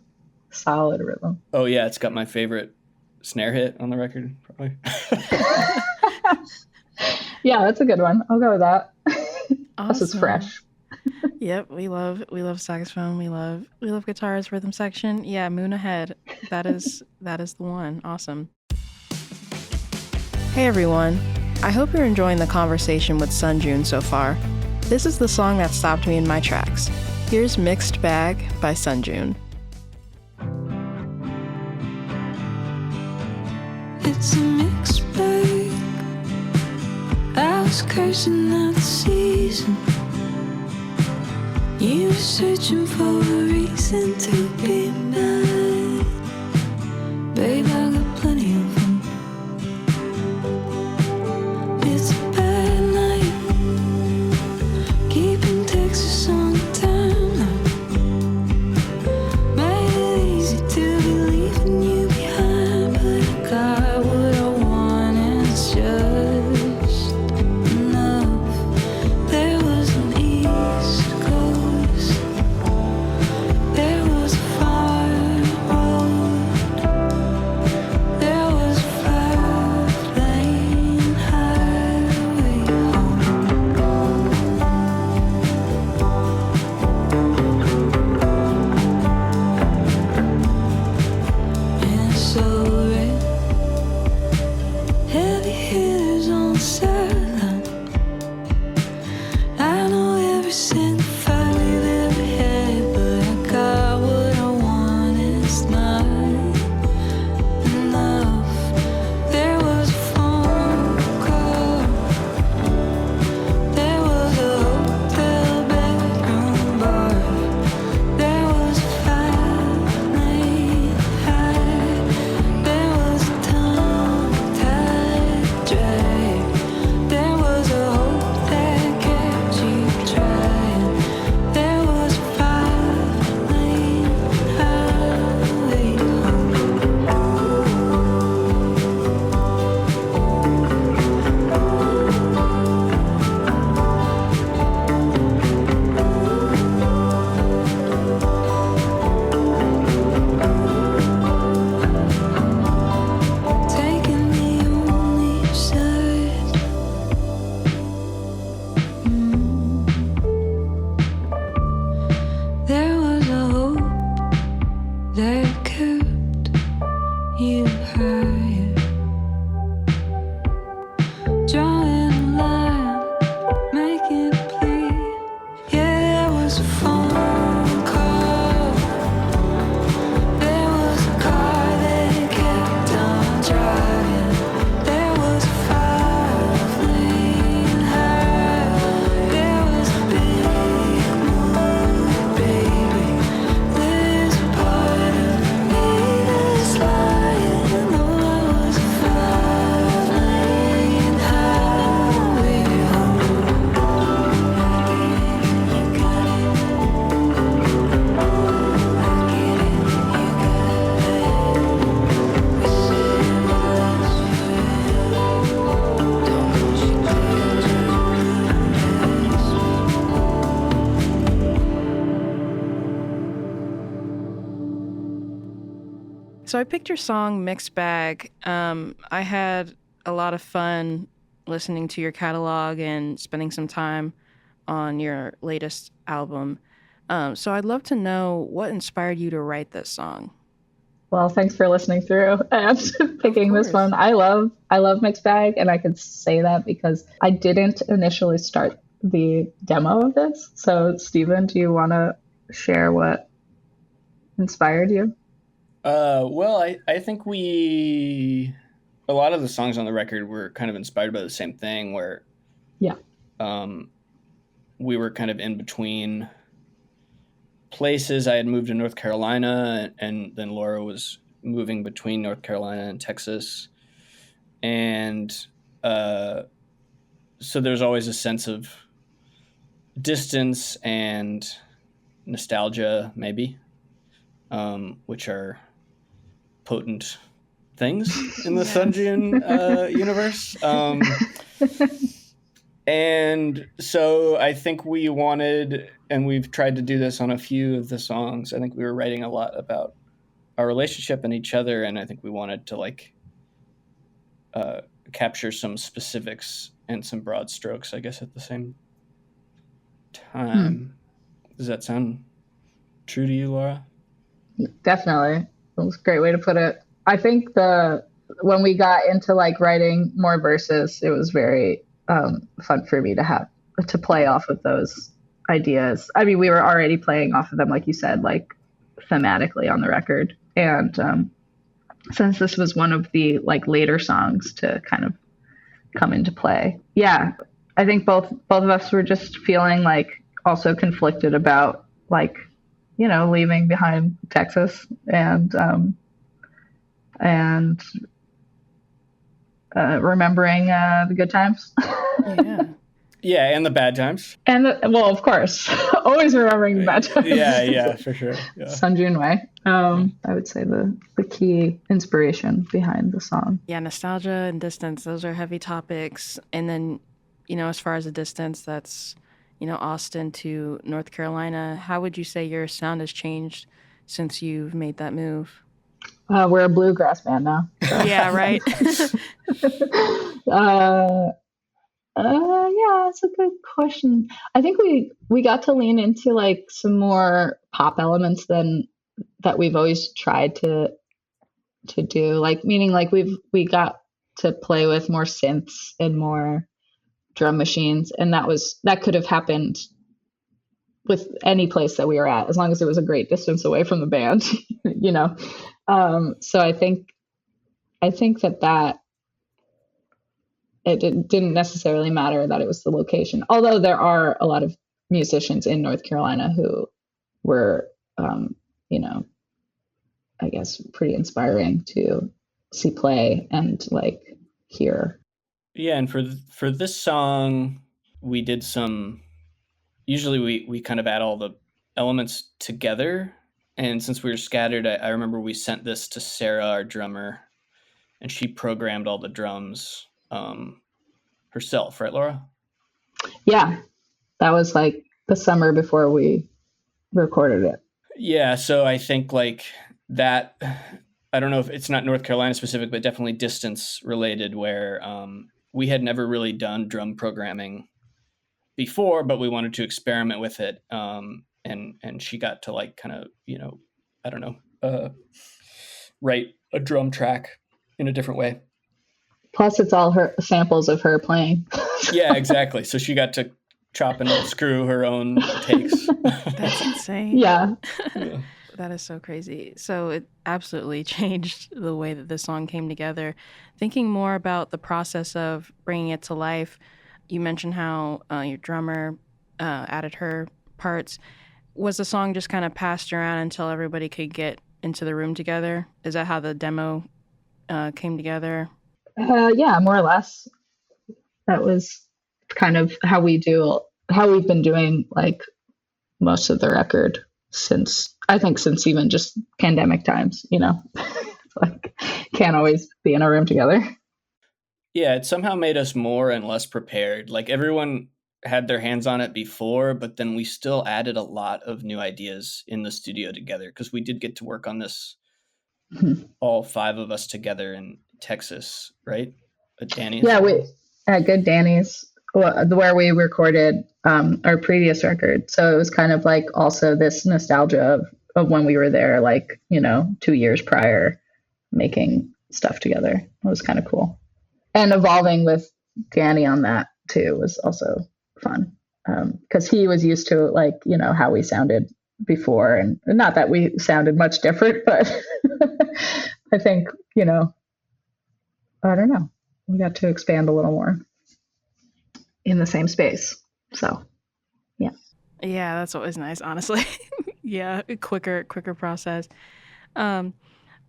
Speaker 2: Solid rhythm.
Speaker 3: Oh yeah, it's got my favorite snare hit on the record, probably.
Speaker 2: Yeah, that's a good one. I'll go with that. This is
Speaker 1: Awesome.
Speaker 2: fresh.
Speaker 1: Yep, we love saxophone. We love guitar's rhythm section. Yeah, Moon Ahead. That is the one. Awesome. Hey everyone. I hope you're enjoying the conversation with Sunjun so far. This is the song that stopped me in my tracks. Here's Mixed Bag by Sunjun.
Speaker 4: It's a mixed bag. I was cursing out the season. You were searching for a reason to be mad. Babe, I got plenty of them. It's a bad night. Keeping Texas on the timeline. Made it easy to be leaving you behind, but I got what I want and it's just enough. There was an East Coast. There was a far road. There was a 5-lane highway home. And it's so red. Heavy hitters on the sideline. I know every single fight we've ever had, but I got what I want and it's not enough. There was a phone call. There was a hotel bedroom bar. There was a 5-lane high. There was a tongue-tied drag. There was a hope that kept you trying. There was a 5-lane highway home. Taking me on each side. There was a hope that kept you higher. Drawing a line, making it clear. Yeah, there was a phone call. There was a car that kept on driving. There was a 5-lane highway. There was a big moon, baby. There's a part of me that's lying. Though I was a 5-lane highway home. You got it. I get it. You got it. We said it was forever. Don't push it
Speaker 1: So I picked your song Mixed Bag. I had a lot of fun listening to your catalog and spending some time on your latest album. So I'd love to know what inspired you to write this song.
Speaker 2: Well, thanks for listening through and picking this
Speaker 1: course.
Speaker 2: one. I love Mixed Bag, and I could say that because I didn't initially start the demo of this. So, Stephen, do you want to share what inspired you?
Speaker 3: Well, I think a lot of the songs on the record were kind of inspired by the same thing, where
Speaker 2: Yeah.
Speaker 3: we were kind of in between places. I had moved to North Carolina, and then Laura was moving between North Carolina and Texas. And so there's always a sense of distance and nostalgia, maybe, which are potent things in the Sunjun universe. And so I think we wanted, and we've tried to do this on a few of the songs, I think we were writing a lot about our relationship and each other, and I think we wanted to like capture some specifics and some broad strokes, I guess, at the same time. Does that sound true to you, Laura?
Speaker 2: Definitely. That was a great way to put it. I think when we got into like writing more verses, it was very fun for me to play off of those ideas. I mean, we were already playing off of them, like you said, like thematically on the record. And since this was one of the like later songs to kind of come into play, yeah, I think both of us were just feeling like also conflicted about like, you know, leaving behind Texas and remembering the good times.
Speaker 3: Yeah, and the bad times.
Speaker 2: And well, of course, always remembering the bad times.
Speaker 3: Yeah, for sure. Yeah.
Speaker 2: Sunjun Way. I would say the key inspiration behind the song.
Speaker 1: Yeah, nostalgia and distance, those are heavy topics. And then, you know, as far as the distance, that's, you know, Austin to North Carolina. How would you say your sound has changed since you've made that move?
Speaker 2: We're a bluegrass band now. So.
Speaker 1: Yeah, right.
Speaker 2: Yeah, that's a good question. I think we got to lean into like some more pop elements than that we've always tried to do. Like meaning like we got to play with more synths and more drum machines, and that could have happened with any place that we were at, as long as it was a great distance away from the band, you know. So I think that it didn't necessarily matter that it was the location, although there are a lot of musicians in North Carolina who were, you know, I guess pretty inspiring to see play and like hear.
Speaker 3: Yeah, and for this song, we did some. Usually, we kind of add all the elements together, and since we were scattered, I remember we sent this to Sarah, our drummer, and she programmed all the drums herself, right, Laura?
Speaker 2: Yeah, that was like the summer before we recorded it.
Speaker 3: Yeah, so I think like that. I don't know if it's not North Carolina specific, but definitely distance related, where we had never really done drum programming before, but we wanted to experiment with it. And she got to like kind of, you know, I don't know, write a drum track in a different way.
Speaker 2: Plus it's all her samples of her playing.
Speaker 3: Yeah, exactly. So she got to chop and screw her own takes.
Speaker 1: That's insane.
Speaker 2: Yeah.
Speaker 1: That is so crazy. So it absolutely changed the way that this song came together. Thinking more about the process of bringing it to life, you mentioned how your drummer added her parts. Was the song just kind of passed around until everybody could get into the room together? Is that how the demo came together?
Speaker 2: Yeah, more or less. That was kind of how we've been doing like most of the record since even just pandemic times, you know. Like can't always be in a room together.
Speaker 3: Yeah, it somehow made us more and less prepared. Like everyone had their hands on it before, but then we still added a lot of new ideas in the studio together because we did get to work on this, all 5 of us together in Texas, right? At Danny's.
Speaker 2: Yeah, we at Good Danny's, where we recorded our previous record. So it was kind of like also this nostalgia of when we were there, like, you know, 2 years prior, making stuff together. It was kind of cool. And evolving with Danny on that too was also fun, because he was used to like, you know, how we sounded before, and not that we sounded much different, but I think, you know, I don't know, we got to expand a little more in the same space. So
Speaker 1: Yeah, that's always nice, honestly. Yeah, quicker process.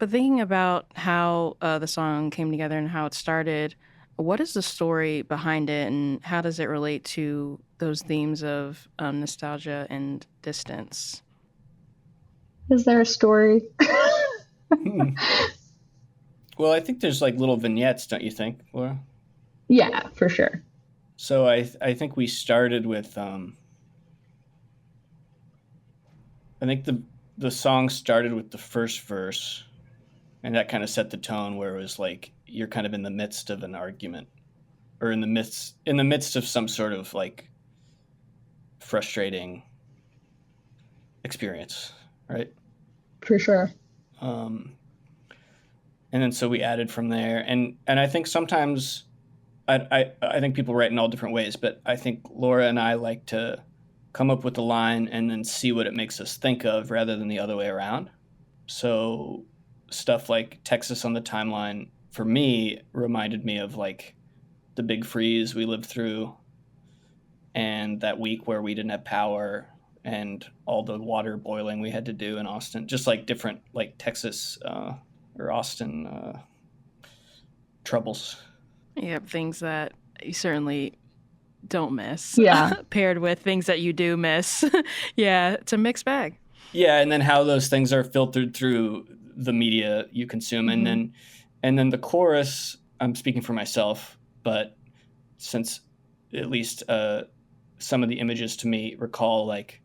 Speaker 1: But thinking about how the song came together and how it started, what is the story behind it, and how does it relate to those themes of nostalgia and distance?
Speaker 2: Is there a story?
Speaker 3: Hmm. Well, I think there's like little vignettes, don't you think, Laura?
Speaker 2: Yeah, for sure.
Speaker 3: So I think we started with I think the song started with the first verse, and that kind of set the tone where it was like you're kind of in the midst of an argument, or in the midst of some sort of like frustrating experience, right?
Speaker 2: For sure.
Speaker 3: Um, and then so we added from there, and I think sometimes I think people write in all different ways, but I think Laura and I like to come up with a line and then see what it makes us think of rather than the other way around. So stuff like Texas on the Timeline for me reminded me of like the big freeze we lived through and that week where we didn't have power and all the water boiling we had to do in Austin, just like different like Texas or Austin troubles.
Speaker 1: Yep, things that you certainly don't miss,
Speaker 2: Yeah.
Speaker 1: paired with things that you do miss. Yeah, it's a mixed bag.
Speaker 3: Yeah, and then how those things are filtered through the media you consume, and then the chorus. I'm speaking for myself, but since at least some of the images to me recall like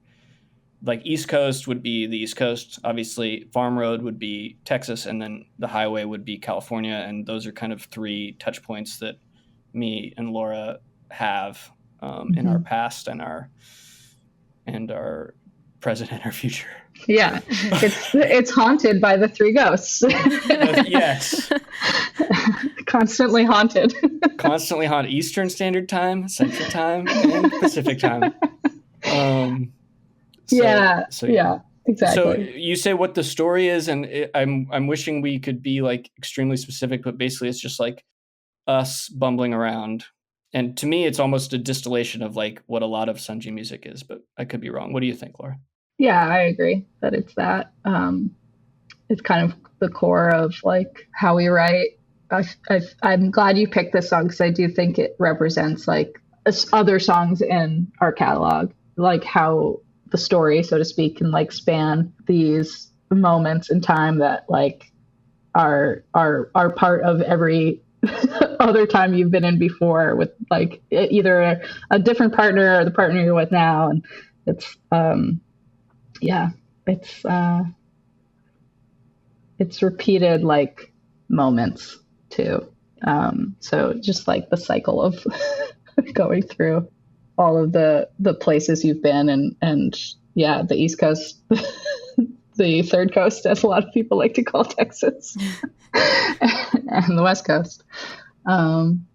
Speaker 3: East Coast would be the East Coast, obviously Farm Road would be Texas, and then the highway would be California, and those are kind of three touch points that me and Laura have in our past and our present and our future.
Speaker 2: Yeah. It's haunted by the three ghosts.
Speaker 3: Yes.
Speaker 2: Constantly haunted.
Speaker 3: Constantly haunted. Eastern Standard Time, Central Time, and Pacific Time.
Speaker 2: Yeah, exactly.
Speaker 3: So you say what the story is, and I'm wishing we could be like extremely specific, but basically it's just like us bumbling around. And to me, it's almost a distillation of like what a lot of Sunji music is, but I could be wrong. What do you think, Laura?
Speaker 2: Yeah, I agree that it's that. It's kind of the core of like how we write. I'm glad you picked this song because I do think it represents like other songs in our catalog, like how the story, so to speak, can like span these moments in time that like are part of every other time you've been in before with like either a different partner or the partner you're with now, and it's yeah, it's repeated like moments too. So just like the cycle of going through all of the places you've been, and yeah, the East Coast, the Third Coast, as a lot of people like to call Texas, and the West Coast, and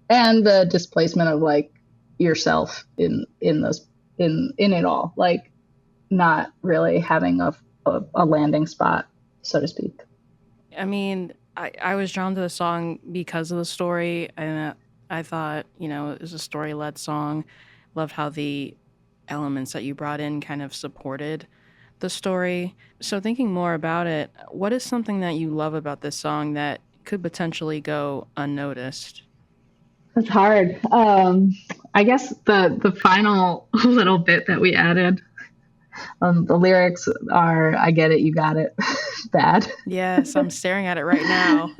Speaker 2: the displacement of like yourself in it all, like not really having a landing spot, so to speak.
Speaker 1: I mean, I was drawn to the song because of the story, and I thought, it was a story-led song. Loved how the elements that you brought in kind of supported the story. So thinking more about it, what is something that you love about this song that could potentially go unnoticed?
Speaker 2: It's hard. I guess the final little bit that we added, the lyrics are "I get it, you got it," bad.
Speaker 1: Yes, I'm staring at it right now.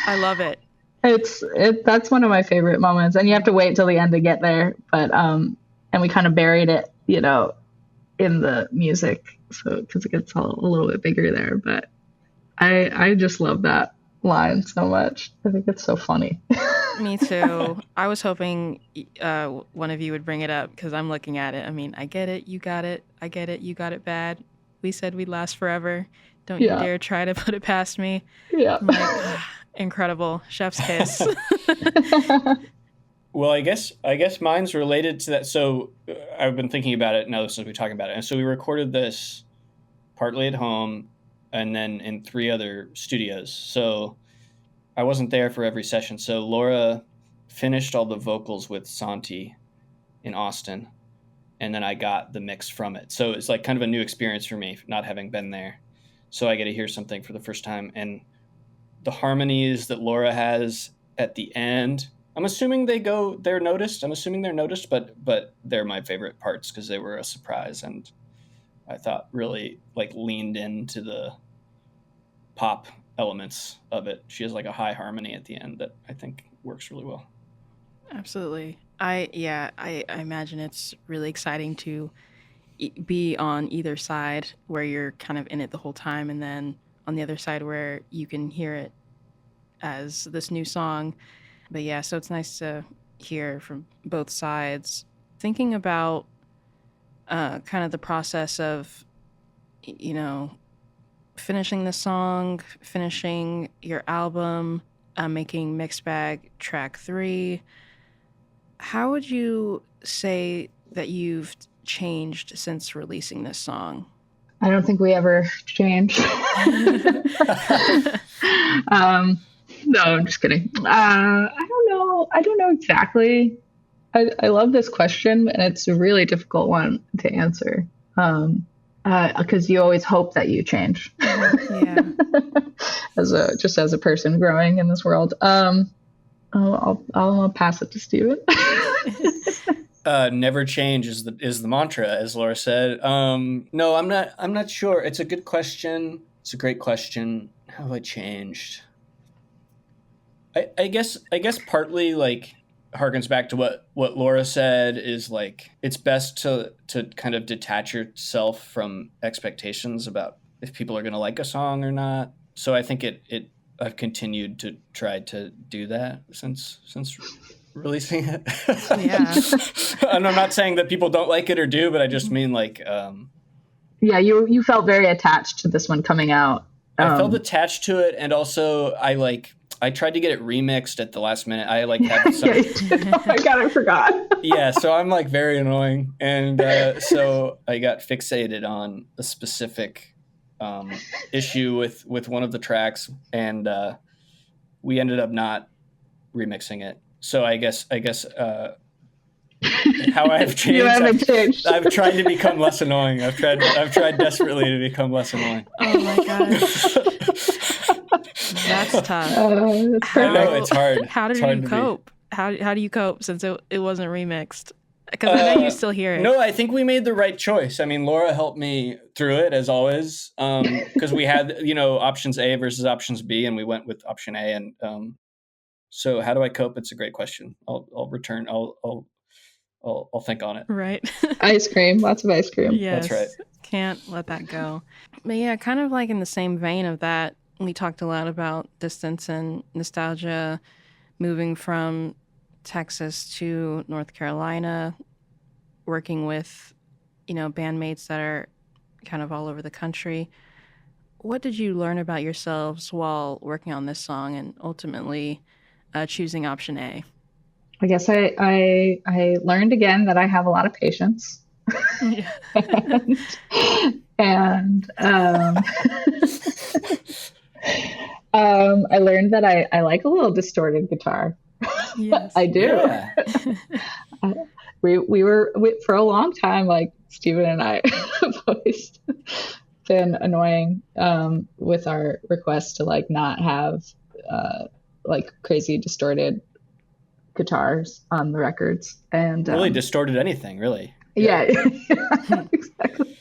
Speaker 1: I love it.
Speaker 2: That's one of my favorite moments, and you have to wait till the end to get there. But and we kind of buried it, in the music, so because it gets a little bit bigger there. But I just love that line so much. I think it's so funny.
Speaker 1: Me too. I was hoping one of you would bring it up because I'm looking at it. I mean, I get it, you got it. I get it, you got it bad. We said we'd last forever. Don't you dare try to put it past me.
Speaker 2: Yeah.
Speaker 1: I'm like, incredible. Chef's kiss.
Speaker 3: Well, I guess mine's related to that. So I've been thinking about it now since we're talking about it. And so we recorded this partly at home and then in 3 other studios. So I wasn't there for every session. So Laura finished all the vocals with Santi in Austin, and then I got the mix from it. So it's like kind of a new experience for me, not having been there. So I get to hear something for the first time, and the harmonies that Laura has at the end, I'm assuming they're noticed. But they're my favorite parts because they were a surprise, and I thought really like leaned into the pop elements of it. She has like a high harmony at the end that I think works really well.
Speaker 1: Absolutely. I imagine it's really exciting to be on either side where you're kind of in it the whole time, and then on the other side where you can hear it as this new song. But yeah, so it's nice to hear from both sides. Thinking about kind of the process of, you know, finishing the song, finishing your album, making Mixed Bag Track 3, how would you say that you've changed since releasing this song?
Speaker 2: I don't think we ever changed. No, I'm just kidding. I don't know. I don't know exactly. I love this question, and it's a really difficult one to answer. Because you always hope that you change.
Speaker 1: Yeah.
Speaker 2: as a person growing in this world. I'll pass it to Steven.
Speaker 3: Never change is the mantra, as Laura said. No, I'm not sure. It's a good question. It's a great question. How have I changed? I guess partly like harkens back to what Laura said, is like it's best to kind of detach yourself from expectations about if people are going to like a song or not. So I think I've continued to try to do that since releasing it.
Speaker 1: Yeah.
Speaker 3: And I'm not saying that people don't like it or do, but I just mean like
Speaker 2: yeah, you felt very attached to this one coming out.
Speaker 3: I felt attached to it, and also I tried to get it remixed at the last minute. I like had some...
Speaker 2: I forgot.
Speaker 3: Yeah, so I'm like very annoying, and so I got fixated on a specific issue with one of the tracks, and we ended up not remixing it. So I guess how I've changed.
Speaker 2: You haven't changed.
Speaker 3: I've tried to become less annoying. I've tried desperately to become less annoying.
Speaker 1: Oh my gosh. That's tough.
Speaker 3: I know, it's hard.
Speaker 1: How did you cope? How do you cope since it wasn't remixed? Because I know you still hear it.
Speaker 3: No, I think we made the right choice. I mean, Laura helped me through it as always, because we had options A versus options B, and we went with option A. And so, how do I cope? It's a great question. I'll return. I'll think on it.
Speaker 1: Right.
Speaker 2: Ice cream, lots of ice cream.
Speaker 1: Yes,
Speaker 3: that's right.
Speaker 1: Can't let that go. But yeah, kind of like in the same vein of that, we talked a lot about distance and nostalgia, moving from Texas to North Carolina, working with, bandmates that are kind of all over the country. What did you learn about yourselves while working on this song and ultimately choosing option A?
Speaker 2: I guess I learned again that I have a lot of patience.
Speaker 1: Yeah.
Speaker 2: and I learned that I like a little distorted guitar.
Speaker 1: Yes.
Speaker 2: I do.
Speaker 3: Yeah.
Speaker 2: We were for a long time, like Steven and I have always been annoying with our request to like not have like crazy distorted guitars on the records, and
Speaker 3: really distorted anything, really.
Speaker 2: Yeah, exactly.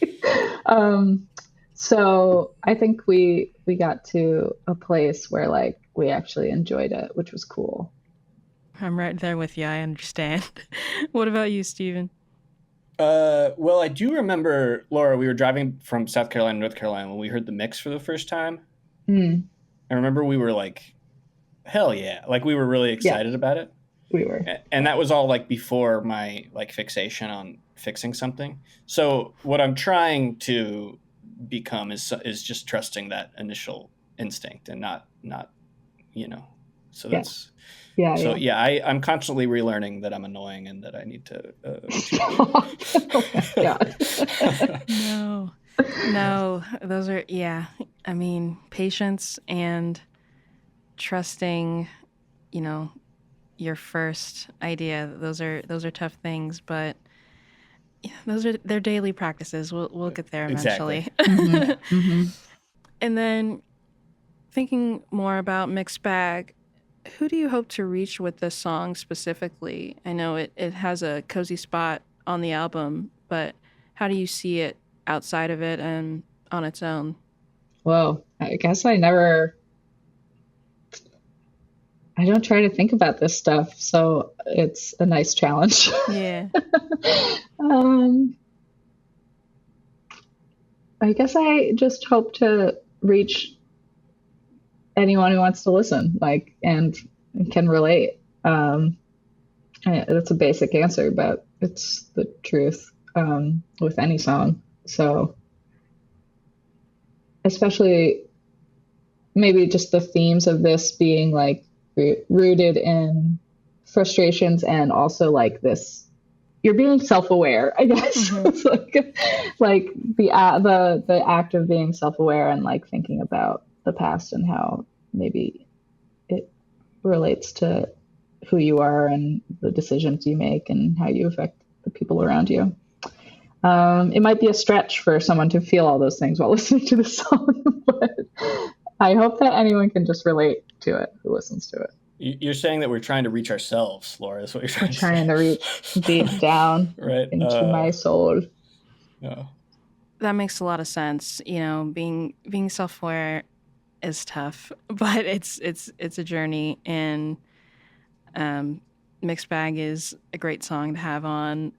Speaker 2: So I think we got to a place where like we actually enjoyed it, which was cool.
Speaker 1: I'm right there with you. I understand. What about you, Steven?
Speaker 3: Well, I do remember, Laura, we were driving from South Carolina to North Carolina when we heard the mix for the first time.
Speaker 2: Mm.
Speaker 3: I remember we were like, hell yeah. Like we were really excited about it.
Speaker 2: We were.
Speaker 3: And that was all like before my like fixation on fixing something. So what I'm trying to become is just trusting that initial instinct and not so that's I'm constantly relearning that I'm annoying and that I need to
Speaker 1: no, those are I mean, patience and trusting your first idea, those are tough things, but they're daily practices. We'll get there eventually.
Speaker 3: Exactly.
Speaker 2: Mm-hmm.
Speaker 1: And then thinking more about Mixed Bag, who do you hope to reach with this song specifically? I know it has a cozy spot on the album, but how do you see it outside of it and on its own?
Speaker 2: Well, I guess I don't try to think about this stuff, so it's a nice challenge.
Speaker 1: Yeah.
Speaker 2: Um, I guess I just hope to reach anyone who wants to listen, like, and can relate. That's a basic answer, but it's the truth, with any song. So, especially maybe just the themes of this being like rooted in frustrations and also like this, you're being self-aware, I guess.
Speaker 1: Mhm.
Speaker 2: It's like the act of being self-aware and like thinking about the past and how maybe it relates to who you are and the decisions you make and how you affect the people around you. It might be a stretch for someone to feel all those things while listening to the song, but I hope that anyone can just relate to it who listens to it.
Speaker 3: You're saying that we're trying to reach ourselves, Laura. Is what you're
Speaker 2: I'm
Speaker 3: trying
Speaker 2: trying to reach deep down
Speaker 3: right?
Speaker 2: into my soul.
Speaker 3: Yeah.
Speaker 1: That makes a lot of sense. You know, being self-aware is tough, but it's a journey, and Mixed Bag is a great song to have on,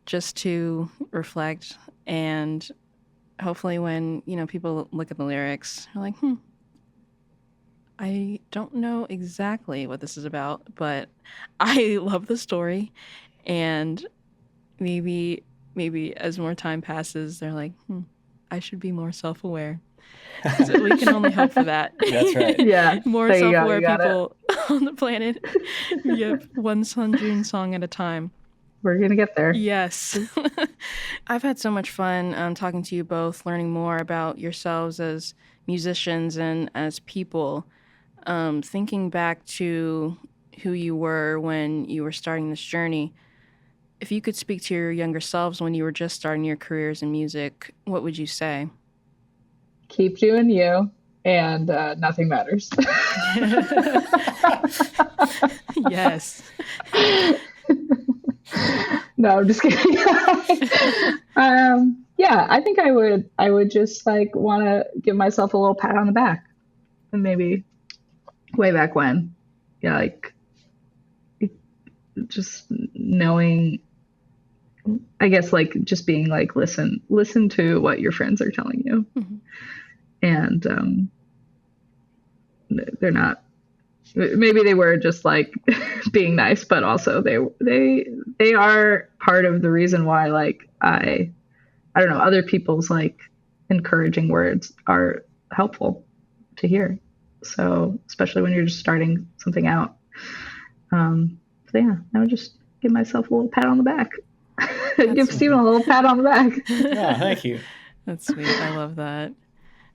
Speaker 1: just to reflect, and hopefully when, you know, people look at the lyrics, they're like, I don't know exactly what this is about, but I love the story, and maybe as more time passes, they're like, I should be more self-aware. So we can only hope for that.
Speaker 3: That's right.
Speaker 2: Yeah,
Speaker 1: More
Speaker 2: there you go,
Speaker 1: self-aware
Speaker 2: you got it.
Speaker 1: people on the planet. Yep, one Sun June song at a time.
Speaker 2: We're gonna get there.
Speaker 1: Yes. I've had so much fun talking to you both, learning more about yourselves as musicians and as people. Thinking back to who you were when you were starting this journey, if you could speak to your younger selves when you were just starting your careers in music, what would you say?
Speaker 2: Keep doing you, and nothing matters.
Speaker 1: Yes.
Speaker 2: No, I'm just kidding. Yeah, I think I would just like want to give myself a little pat on the back, and maybe way back when, yeah, like just knowing, I guess, like just being like, listen to what your friends are telling you.
Speaker 1: Mhm.
Speaker 2: And they're not, maybe they were just like being nice, but also they are part of the reason why, like, I don't know, other people's like encouraging words are helpful to hear. So especially when you're just starting something out. So yeah, I would just give myself a little pat on the back. Give Steven a little pat on the back.
Speaker 3: Yeah, thank you.
Speaker 1: That's sweet. I love that.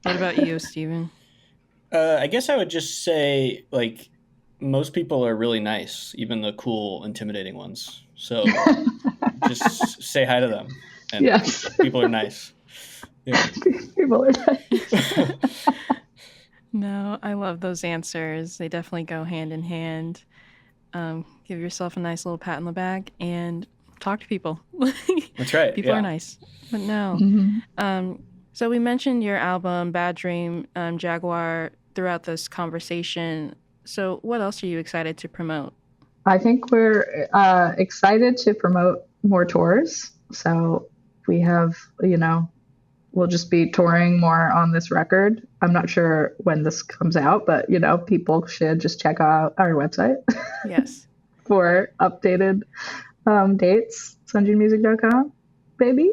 Speaker 1: What about you, Steven?
Speaker 3: I guess I would just say, like, most people are really nice, even the cool, intimidating ones. So just say hi to them. And
Speaker 2: Yes.
Speaker 3: people are nice. Yeah.
Speaker 2: People are nice.
Speaker 1: No, I love those answers. They definitely go hand in hand. Give yourself a nice little pat on the back and talk to people.
Speaker 3: That's right.
Speaker 1: People
Speaker 3: yeah.
Speaker 1: are nice. But no.
Speaker 2: Mhm.
Speaker 1: So we mentioned your album, Bad Dream, Jaguar, throughout this conversation. So what else are you excited to promote?
Speaker 2: I think we're excited to promote more tours. So we have, we'll just be touring more on this record. I'm not sure when this comes out, but, people should just check out our website
Speaker 1: Yes.
Speaker 2: for updated dates, sunjunemusic.com, baby.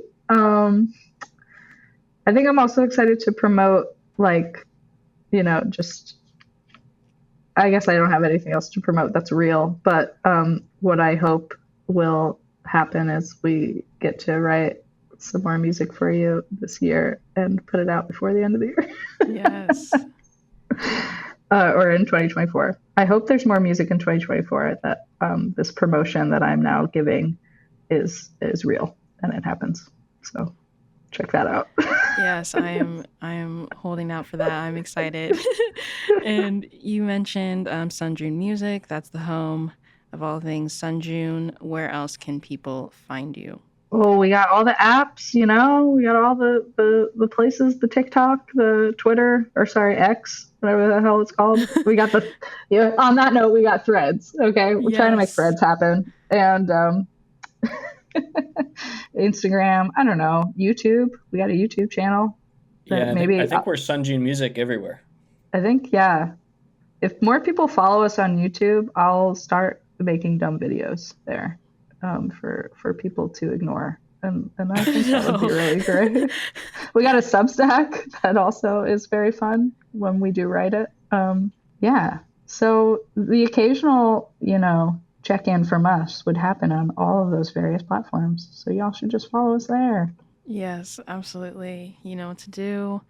Speaker 2: I think I'm also excited to promote, like, just, I guess I don't have anything else to promote that's real, but what I hope will happen is we get to write some more music for you this year and put it out before the end of the year.
Speaker 1: Yes.
Speaker 2: Or in 2024. I hope there's more music in 2024, that this promotion that I'm now giving is real and it happens. So check that out.
Speaker 1: Yes, I am holding out for that. I'm excited. And you mentioned Sunjune Music. That's the home of all things Sunjune. Where else can people find you?
Speaker 2: Well, we got all the apps, we got all the places, the TikTok, the Twitter, or sorry, X, whatever the hell it's called. We got on that note, we got Threads. Okay. We're trying to make
Speaker 1: Yes.
Speaker 2: Threads happen. And Instagram, I don't know, YouTube. We got a YouTube channel.
Speaker 3: Yeah, I think we're Sunjune Music everywhere.
Speaker 2: I think, yeah. If more people follow us on YouTube, I'll start making dumb videos there. For people to ignore. And I think that would be really great. We got a Substack that also is very fun when we do write it. Yeah. So the occasional, check-in from us would happen on all of those various platforms. So y'all should just follow us there.
Speaker 1: Yes, absolutely. You know what to do.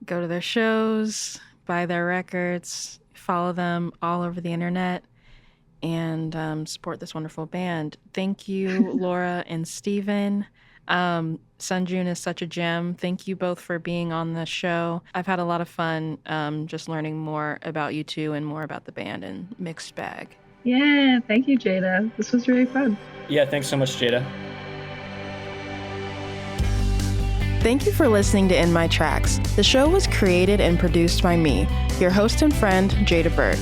Speaker 1: Go to their shows, buy their records, follow them all over the internet, and support this wonderful band. Thank you, Laura and Steven. Sunjune is such a gem. Thank you both for being on the show. I've had a lot of fun just learning more about you two and more about the band and Mixed Bag.
Speaker 2: Yeah, thank you, Jada. This was really fun.
Speaker 3: Yeah, thanks so much, Jada.
Speaker 1: Thank you for listening to In My Tracks. The show was created and produced by me, your host and friend, Jada Burt.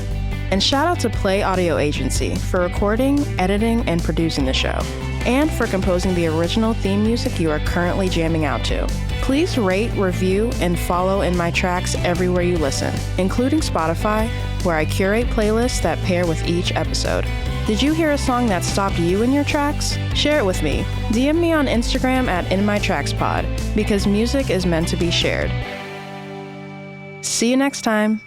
Speaker 1: And shout out to Play Audio Agency for recording, editing, and producing the show, and for composing the original theme music you are currently jamming out to. Please rate, review, and follow In My Tracks everywhere you listen, including Spotify, where I curate playlists that pair with each episode. Did you hear a song that stopped you in your tracks? Share it with me. DM me on Instagram at InMyTracksPod, because music is meant to be shared. See you next time.